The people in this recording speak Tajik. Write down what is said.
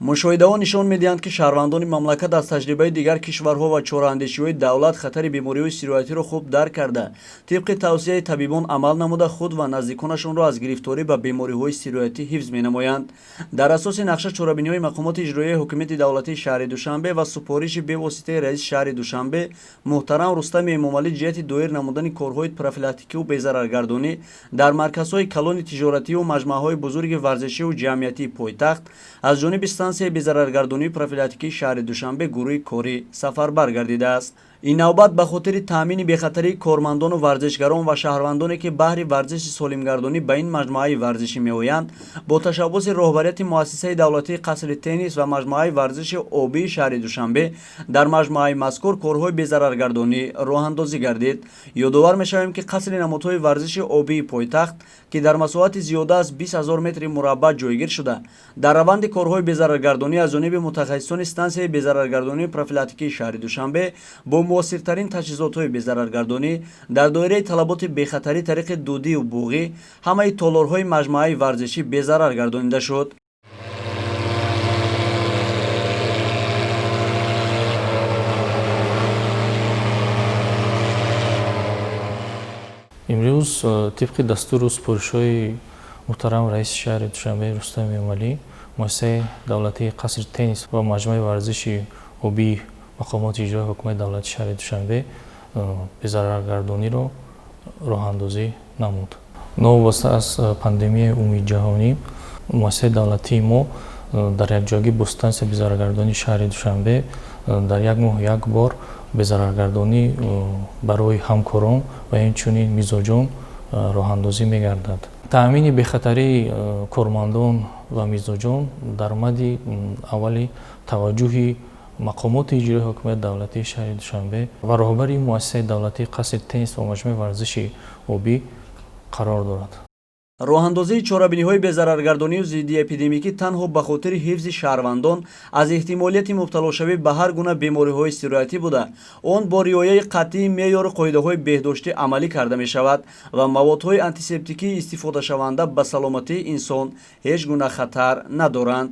мушоҳидаҳо нишон медиҳанд, ки шаҳрвандони мамлакат аз таҷрибаи дигар кишварҳо ва чораандешиҳои давлат хатари бемориҳои сироятиро хуб дарк карда, тибқи тавсияи табибон амал намуда худ ва наздиконашонро аз гирифторӣ ба бемориҳои сироятӣ ҳифз менамоянд. Дар асоси нақша чорабиниҳои мақомоти иҷроияи ҳокимияти давлатии шаҳри Душанбе ва супориши бевоситаи раиси шаҳри Душанбе муҳтарам Рустами Эмомалӣ ҷиҳати доир намудани корҳои профилактикиву безараргардонӣ дар марказҳои калони тиҷоративу маҷмӯъаҳои бузурги варзишиву ҷамъиятии пойтахт аз ҷониби стансияи безараргардонии профилактикии шаҳри Душанбе гурӯҳи корӣ сафарбар гардидааст. ин навбат ба хотири таъмини бехатарии кормандону варзишгарон ва шаҳрвандоне, ки баҳри варзиши солимгардонӣ ба ин маҷмӯъаи варзишӣ меоянд, бо ташаббуси роҳбарияти муассисаи давлатии қасри теннис ва маҷмӯъаи варзиши обии шаҳри Душанбе дар маҷмӯъаи мазкур корҳои безараргардонӣ роҳандозӣ гардид. ёдовар мешавем, ки қасри намудҳои варзиши обии пойтахт, ки дар масоҳати зиёда аз 20 000 метри мураббаъ ҷойгир шуда, дар раванди корҳои безараргардонӣ аз ҷониби мутахассисони стансияи безараргардонии профилактикии шаҳри Душанбе бо муосиртарин таҷҳизотҳои безараргардонӣ дар доираи талаботи бехатарӣ тариқи дудию буғӣ ҳамаи толорҳои маҷмӯъаи варзишӣ безарар гардонида шуд. имрӯз тибқи дастуру супоришҳои муҳтарам раиси шаҳри Душанбе Рустами Эмомалӣ, муассисаи давлатии қасри теннис ва маҷмӯъаи варзиши обии мақомоти иҷроии ҳокимияти давлати шаҳри Душанбе безараргардониро роҳандозӣ намуд. Новобаста аз пандемияи умуми ҷаҳонӣ, муассисаи давлатии мо дар якҷоягӣ бо стансияи безараргардонии шаҳри Душанбе дар як моҳ як бор безараргардонӣ барои ҳамкорон ва инчунин мизоҷон роҳандозӣ мегардад. таъмини бехатарии кормандон ва мизоҷон дар омади аввали таваҷҷӯҳи мақомоти иҷроии ҳокимияти давлатии шаҳри Душанбе ва роҳбари муассисаи давлатии қасри теннис ва маҷмӯъаи варзиши обӣ қарор дорад. роҳандозии чорабиниҳои безараргардонию зиддиэпидемикӣ танҳо ба хотири ҳифзи шаҳрвандон аз эҳтимолияти мубталошавӣ ба ҳар гуна бемориҳои сироятӣ буда, он бо риояи қатъии меъёру қоидаҳои беҳдоштӣ амалӣ карда мешавад ва маводҳои антисептикии истифодашаванда ба саломатии инсон ҳеҷ гуна хатар надоранд.